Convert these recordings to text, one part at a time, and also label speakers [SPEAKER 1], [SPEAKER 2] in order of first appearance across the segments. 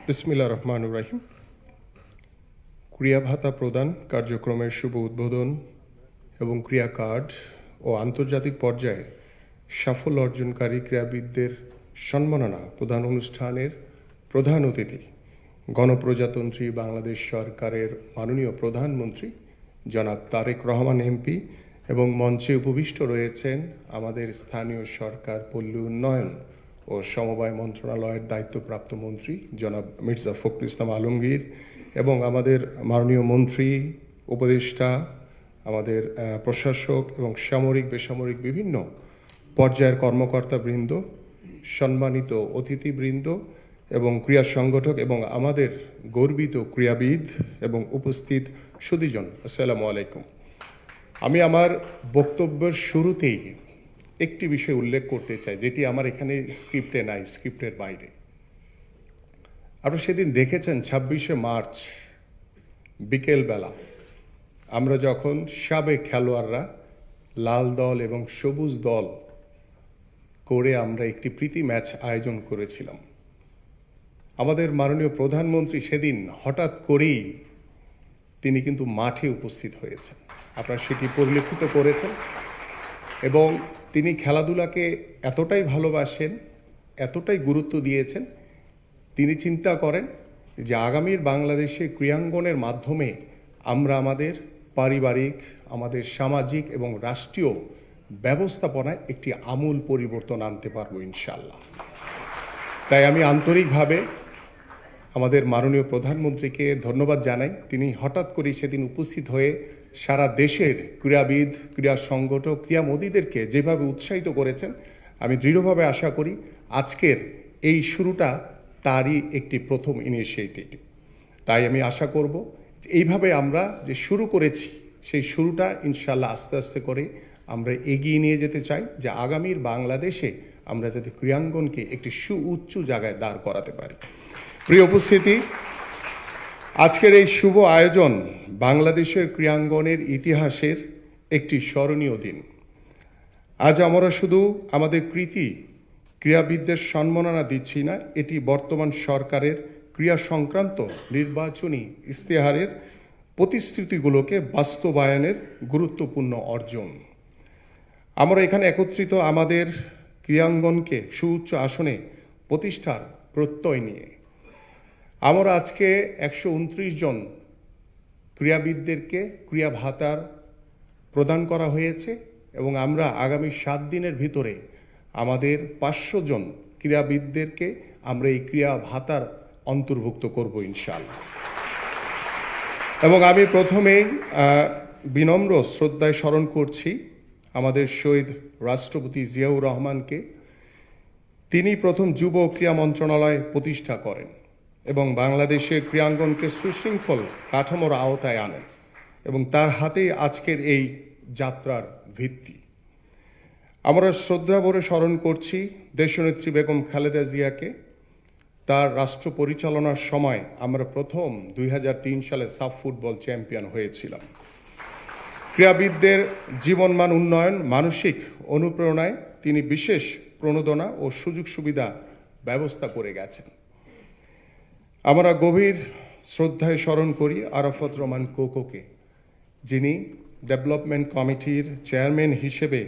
[SPEAKER 1] বিসমিল্লাহির রহমানির রহিম। ক্রিয়া ভাতা প্রদান কার্যক্রমের শুভ উদ্বোধন এবং ক্রিয়া কার্ড ও আন্তর্জাতিক পর্যায়ে সাফল্য অর্জনকারী ক্রীড়াবিদদের সম্মাননা প্রদান অনুষ্ঠানের প্রধান অতিথি গণপ্রজাতন্ত্রী বাংলাদেশ সরকারের মাননীয় প্রধানমন্ত্রী জনাব তারেক রহমান এমপি এবং মঞ্চে উপবিষ্ট রয়েছেন আমাদের স্থানীয় সরকার পল্লী উন্নয়ন ও সমবায় মন্ত্রণালয়ের দায়িত্বপ্রাপ্ত মন্ত্রী জনাব মির্জা ফখরুল ইসলাম আলমগীর এবং আমাদের মাননীয় মন্ত্রী উপদেষ্টা, আমাদের প্রশাসক এবং সামরিক বেসামরিক বিভিন্ন পর্যায়ের কর্মকর্তাবৃন্দ, সম্মানিত অতিথিবৃন্দ এবং ক্রীড়া সংগঠক এবং আমাদের গর্বিত ক্রীড়াবিদ এবং উপস্থিত সুধীজন, আসসালামু আলাইকুম। আমি আমার বক্তব্যের শুরুতেই একটি বিষয় উল্লেখ করতে চাই, যেটি আমার এখানে স্ক্রিপ্টে নাই, স্ক্রিপ্টের বাইরে। আপনারা সেদিন দেখেছেন 26শে মার্চ বিকেলবেলা আমরা যখন সাবেক খেলোয়াড়রা লাল দল এবং সবুজ দল করে আমরা একটি প্রীতি ম্যাচ আয়োজন করেছিলাম। আমাদের মাননীয় প্রধানমন্ত্রী সেদিন হঠাৎ করেই তিনি কিন্তু মাঠে উপস্থিত হয়েছেন, আপনারা সেটি পরিলক্ষিত করেছেন। এবং তিনি খেলাধুলাকে এতটাই ভালোবাসেন, এতটাই গুরুত্ব দিয়েছেন, তিনি চিন্তা করেন যে আগামীর বাংলাদেশে ক্রীড়াঙ্গনের মাধ্যমে আমরা আমাদের পারিবারিক, আমাদের সামাজিক এবং রাষ্ট্রীয় ব্যবস্থাপনায় একটি আমূল পরিবর্তন আনতে পারবো ইনশাআল্লাহ। তাই আমি আন্তরিকভাবে আমাদের মাননীয় প্রধানমন্ত্রীকে ধন্যবাদ জানাই। তিনি হঠাৎ করেই সেদিন উপস্থিত হয়ে সারা দেশের ক্রীড়াবিদ, ক্রীড়া সংগঠক, ক্রীড়ামোদীদেরকে যেভাবে উৎসাহিত করেছেন, আমি দৃঢ়ভাবে আশা করি আজকের এই শুরুটা তারই একটি প্রথম ইনিশিয়েটিভ। তাই আমি আশা করব এইভাবে আমরা যে শুরু করেছি সেই শুরুটা ইনশাআল্লাহ আস্তে আস্তে করে আমরা এগিয়ে নিয়ে যেতে চাই, যে আগামীর বাংলাদেশে আমরা যাতে ক্রীড়াঙ্গনকে একটি সুউচ্চ জায়গায় দাঁড় করাতে পারি। প্রিয় উপস্থিতি, আজকের এই শুভ আয়োজন বাংলাদেশের ক্রীড়াঙ্গনের ইতিহাসের একটি স্মরণীয় দিন। আজ আমরা শুধু আমাদের ক্রীড়াবিদদের সম্মাননা দিচ্ছি না, এটি বর্তমান সরকারের ক্রীড়া সংক্রান্ত নির্বাচনী ইশতেহারের প্রতিশ্রুতিগুলোকে বাস্তবায়নের গুরুত্বপূর্ণ অর্জন। আমরা এখানে একত্রিত আমাদের ক্রীড়াঙ্গনকে সুউচ্চ আসনে প্রতিষ্ঠার প্রত্যয় নিয়ে আমরা আজকে 129 জন ক্রীড়াবিদদেরকে ক্রীড়া ভাতার প্রদান করা হয়েছে এবং আমরা আগামী 7 দিনের ভিতরে আমাদের 500 জন ক্রীড়াবিদদেরকে আমরা এই ক্রীড়া ভাতার অন্তর্ভুক্ত করব ইনশাআল্লাহ। এবং আমি প্রথমেই বিনম্র শ্রদ্ধায় স্মরণ করছি আমাদের শহীদ রাষ্ট্রপতি জিয়াউর রহমানকে। তিনি প্রথম যুব ক্রীড়া মন্ত্রণালয় প্রতিষ্ঠা করেন এবং বাংলাদেশের ক্রীড়াঙ্গনকে সুশৃঙ্খল কাঠামোর আওতায় আনেন এবং তার হাতেই আজকের এই যাত্রার ভিত্তি। আমরা শ্রদ্ধা ভরে স্মরণ করছি দেশনেত্রী বেগম খালেদা জিয়াকে। তার রাষ্ট্র পরিচালনার সময় আমরা প্রথম 2003 সালে সাফ ফুটবল চ্যাম্পিয়ন হয়েছিলাম। ক্রীড়াবিদদের জীবনমান উন্নয়ন, মানসিক অনুপ্রেরণায় তিনি বিশেষ প্রণোদনা ও সুযোগ সুবিধা ব্যবস্থা করে গেছেন। আমরা গভীর শ্রদ্ধায় স্মরণ করি আরাফাত রহমান কোকোকে, যিনি ডেভেলপমেন্ট কমিটির চেয়ারম্যান হিসেবে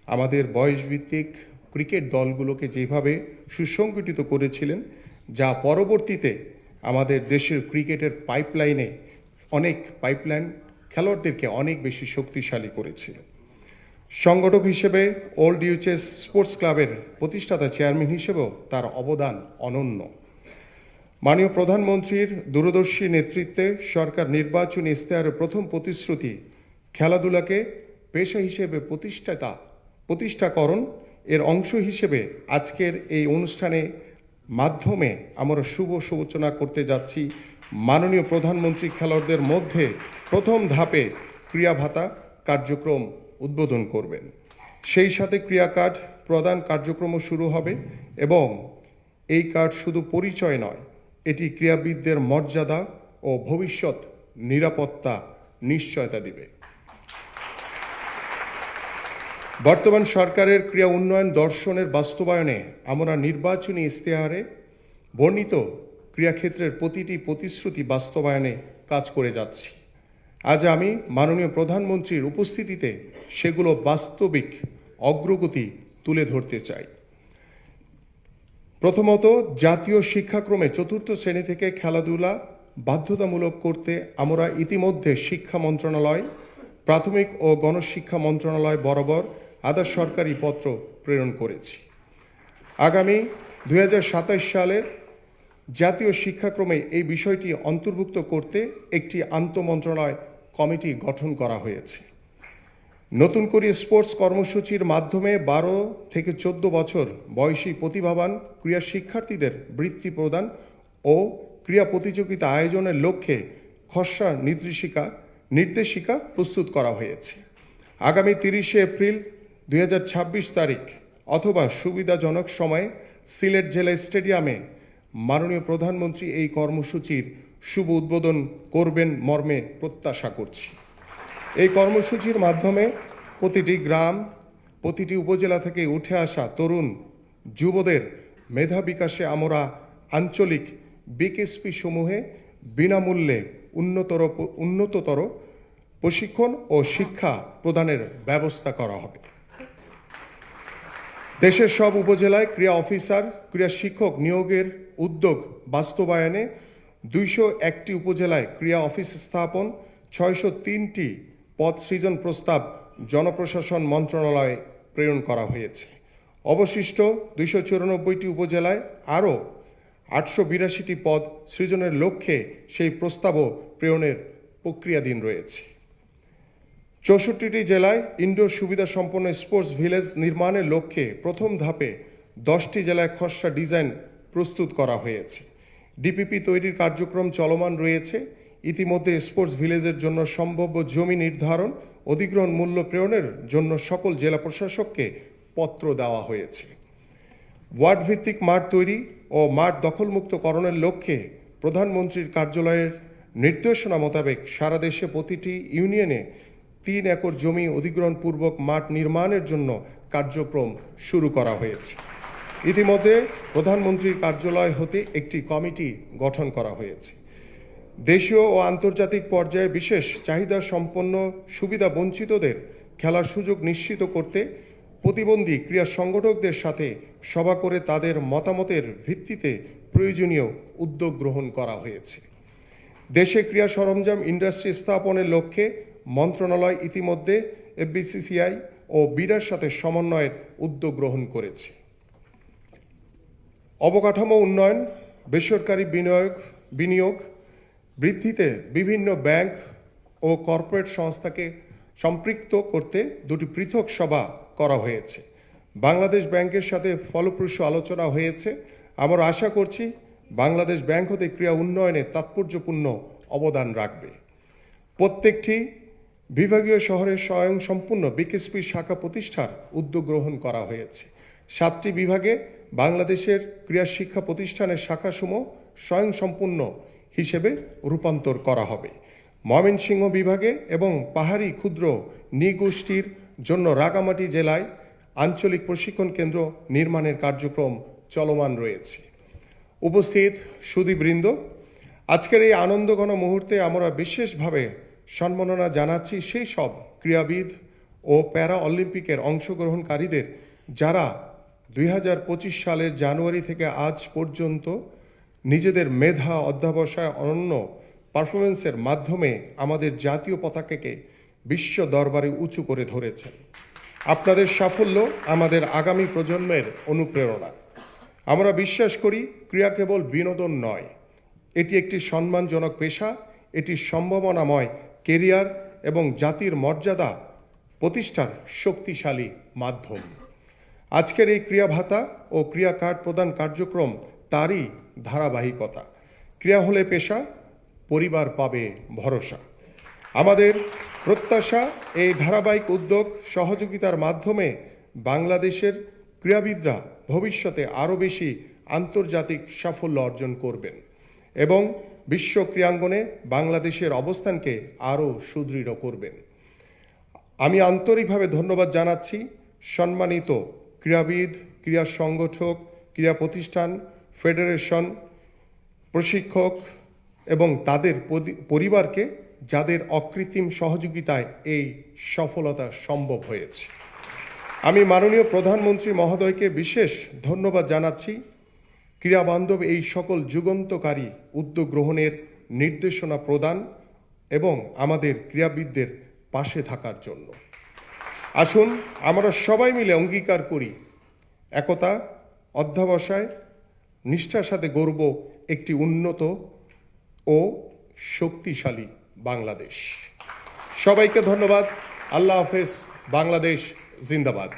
[SPEAKER 1] আমাদের বয়সভিত্তিক ক্রিকেট দলগুলোকে যেভাবে সুসংগঠিত করেছিলেন, যা পরবর্তীতে আমাদের দেশের ক্রিকেটের পাইপলাইনে পাইপলাইন খেলোয়াড়দেরকে অনেক বেশি শক্তিশালী করেছিল। সংগঠক হিসেবে ওল্ড ইউএচএস স্পোর্টস ক্লাবের প্রতিষ্ঠাতা চেয়ারম্যান হিসেবেও তার অবদান অনন্য। মাননীয় প্রধানমন্ত্রীর দূরদর্শী নেতৃত্বে সরকার নির্বাচনী ইশতেহারের প্রথম প্রতিশ্রুতি খেলাধুলাকে পেশা হিসেবে প্রতিষ্ঠাকরণ এর অংশ হিসেবে আজকের এই অনুষ্ঠানে মাধ্যমে আমরা শুভ সূচনা করতে যাচ্ছি। মাননীয় প্রধানমন্ত্রী খেলোয়াড়দের মধ্যে প্রথম ধাপে ক্রীড়া ভাতা কার্যক্রম উদ্বোধন করবেন। সেই সাথে ক্রীড়া কার্ড প্রদান কার্যক্রমও শুরু হবে এবং এই কার্ড শুধু পরিচয় নয়, এটি ক্রীড়াবিদদের মর্যাদা ও ভবিষ্যৎ নিরাপত্তা নিশ্চয়তা দিবে। বর্তমান সরকারের ক্রীড়া উন্নয়ন দর্শনের বাস্তবায়নে আমরা নির্বাচনী ইশতেহারে বর্ণিত ক্রীড়াক্ষেত্রের প্রতিটি প্রতিশ্রুতি বাস্তবায়নে কাজ করে যাচ্ছি। আজ আমি মাননীয় প্রধানমন্ত্রীর উপস্থিতিতে সেগুলো বাস্তবিক অগ্রগতি তুলে ধরতে চাই। প্রথমত, জাতীয় শিক্ষাক্রমে ৪র্থ শ্রেণী থেকে খেলাধুলা বাধ্যতামূলক করতে আমরা ইতিমধ্যে শিক্ষা মন্ত্রণালয়, প্রাথমিক ও গণশিক্ষা মন্ত্রণালয় বরাবর আধা সরকারি পত্র প্রেরণ করেছি। আগামী ২০২৭ সালের জাতীয় শিক্ষাক্রমে এই বিষয়টি অন্তর্ভুক্ত করতে একটি আন্তঃমন্ত্রণালয় কমিটি গঠন করা হয়েছে। নতুন করে স্পোর্টস কর্মসূচির মাধ্যমে ১২ থেকে ১৪ বছর বয়সী প্রতিভাবান ক্রীড়া শিক্ষার্থীদের বৃত্তি প্রদান ও ক্রীড়া প্রতিযোগিতা আয়োজনের লক্ষ্যে খসড়া নির্দেশিকা প্রস্তুত করা হয়েছে। আগামী ৩০শে এপ্রিল ২০২৬ তারিখ অথবা সুবিধাজনক সময়ে সিলেট জেলা স্টেডিয়ামে মাননীয় প্রধানমন্ত্রী এই কর্মসূচির শুভ উদ্বোধন করবেন মর্মে প্রত্যাশা করছি। এই কর্মসূচির মাধ্যমে প্রতিটি গ্রাম, প্রতিটি উপজেলা থেকে উঠে আসা তরুণ যুবদের মেধা বিকাশে আমরা আঞ্চলিক বিকেএসপি সমূহে বিনামূল্যে উন্নততর প্রশিক্ষণ ও শিক্ষা প্রদানের ব্যবস্থা করা হবে। দেশের সব উপজেলায় ক্রীড়া অফিসার, ক্রীড়া শিক্ষক নিয়োগের উদ্যোগ বাস্তবায়নে ২০১টি উপজেলায় ক্রীড়া অফিস স্থাপন, ৬০৩টি পদ সৃজন প্রস্তাব জনপ্রশাসন মন্ত্রণালয়ে প্রেরণ করা হয়েছে। অবশিষ্ট ২৯৪টি উপজেলায় আরও ৮৮২টি পদ সৃজনের লক্ষ্যে সেই প্রস্তাবও প্রেরণের প্রক্রিয়াধীন রয়েছে। ৬৪টি জেলায় ইনডোর সুবিধা সম্পন্ন স্পোর্টস ভিলেজ নির্মাণের লক্ষ্যে প্রথম ধাপে 10টি জেলায় খসড়া ডিজাইন প্রস্তুত করা হয়েছে। ডিপিপি তৈরির কার্যক্রম চলমান রয়েছে। ইতিমধ্যে স্পোর্টস ভিলেজের জন্য সম্ভাব্য জমি নির্ধারণ, অধিগ্রহণ মূল্য প্রেরণের জন্য সকল জেলা প্রশাসককে পত্র দেওয়া হয়েছে। ওয়ার্ড ভিত্তিক মাঠ তৈরি ও মাঠ দখলমুক্তকরণের লক্ষ্যে প্রধানমন্ত্রীর কার্যালয়ের নির্দেশনা মোতাবেক সারা দেশে প্রতিটি ইউনিয়নে ৩ একর জমি অধিগ্রহণপূর্বক মাঠ নির্মাণের জন্য কার্যক্রম শুরু করা হয়েছে। ইতিমধ্যে প্রধানমন্ত্রীর কার্যালয় হতে একটি কমিটি গঠন করা হয়েছে। দেশীয় ও আন্তর্জাতিক পর্যায়ে বিশেষ চাহিদা সম্পন্ন সুবিধা বঞ্চিতদের খেলার সুযোগ নিশ্চিত করতে প্রতিবন্ধী ক্রীড়া সংগঠকদের সাথে সভা করে তাদের মতামতের ভিত্তিতে প্রয়োজনীয় উদ্যোগ গ্রহণ করা হয়েছে। দেশে ক্রীড়া সরঞ্জাম ইন্ডাস্ট্রি স্থাপনের লক্ষ্যে মন্ত্রণালয় ইতিমধ্যে এফবিসিসিআই ও বিডার সাথে সমন্বয়ের উদ্যোগ গ্রহণ করেছে। অবকাঠামো উন্নয়ন, বেসরকারি বিনিয়োগ বৃদ্ধিতে বিভিন্ন ব্যাংক ও কর্পোরেট সংস্থাকে সম্পৃক্ত করতে 2টি পৃথক সভা করা হয়েছে। বাংলাদেশ ব্যাংকের সাথে ফলপ্রসূ আলোচনা হয়েছে। আমরা আশা করছি বাংলাদেশ ব্যাংক হতে ক্রীড়া উন্নয়নে তাৎপর্যপূর্ণ অবদান রাখবে। প্রত্যেকটি বিভাগীয় শহরে স্বয়ংসম্পূর্ণ বিকেএসপি শাখা প্রতিষ্ঠার উদ্যোগ গ্রহণ করা হয়েছে। 7টি বিভাগে বাংলাদেশের ক্রীড়া শিক্ষা প্রতিষ্ঠানের শাখাসমূহ স্বয়ংসম্পূর্ণ হিসেবে রূপান্তর করা হবে। ময়মনসিংহ বিভাগে এবং পাহাড়ি ক্ষুদ্র নৃগোষ্ঠীর জন্য রাঙামাটি জেলায় আঞ্চলিক প্রশিক্ষণ কেন্দ্র নির্মাণের কার্যক্রম চলমান রয়েছে। উপস্থিত সুধীবৃন্দ, আজকের এই আনন্দঘন মুহূর্তে আমরা বিশেষভাবে সম্মাননা জানাচ্ছি সেই সব ক্রীড়াবিদ ও প্যারা অলিম্পিকের অংশগ্রহণকারীদের যারা 2025 সালের জানুয়ারি থেকে আজ পর্যন্ত নিজেদের মেধা, অধ্যবসায়, অনন্য পারফরমেন্সের মাধ্যমে আমাদের জাতীয় পতাকাকে বিশ্ব দরবারে উঁচু করে ধরেছেন। আপনাদের সাফল্য আমাদের আগামী প্রজন্মের অনুপ্রেরণা। আমরা বিশ্বাস করি ক্রীড়া কেবল বিনোদন নয়, এটি একটি সম্মানজনক পেশা, এটি সম্ভাবনাময় কেরিয়ার এবং জাতির মর্যাদা প্রতিষ্ঠার শক্তিশালী মাধ্যম। আজকের এই ক্রীড়া ভাতা ও ক্রীড়া কার্ড প্রদান কার্যক্রম তারই ধারাবাহিকতা। ক্রীড়া হলে পেশা, পরিবার পাবে ভরসা। আমাদের প্রত্যাশা এই ধারাবাহিক উদ্যোগ সহযোগিতার মাধ্যমে বাংলাদেশের ক্রীড়াবিদরা ভবিষ্যতে আরও বেশি আন্তর্জাতিক সাফল্য অর্জন করবেন এবং বিশ্ব ক্রীড়াঙ্গনে বাংলাদেশের অবস্থানকে আরও সুদৃঢ় করবেন। আমি আন্তরিকভাবে ধন্যবাদ জানাচ্ছি সম্মানিত ক্রীড়াবিদ, ক্রীড়া সংগঠক, ক্রীড়া প্রতিষ্ঠান, ফেডারেশন, প্রশিক্ষক এবং তাদের পরিবারকে, যাদের অকৃত্রিম সহযোগিতায় এই সফলতা সম্ভব হয়েছে। আমি মাননীয় প্রধানমন্ত্রী মহোদয়কে বিশেষ ধন্যবাদ জানাচ্ছি ক্রীড়াবান্ধব এই সকল যুগান্তকারী উদ্যোগ গ্রহণের নির্দেশনা প্রদান এবং আমাদের ক্রীড়াবিদদের পাশে থাকার জন্য। আসুন আমরা সবাই মিলে অঙ্গীকার করি, একতা, অধ্যবসায়, নিষ্ঠার সাথে গড়ব একটি উন্নত ও শক্তিশালী বাংলাদেশ। সবাইকে ধন্যবাদ। আল্লাহ হাফেজ। বাংলাদেশ জিন্দাবাদ।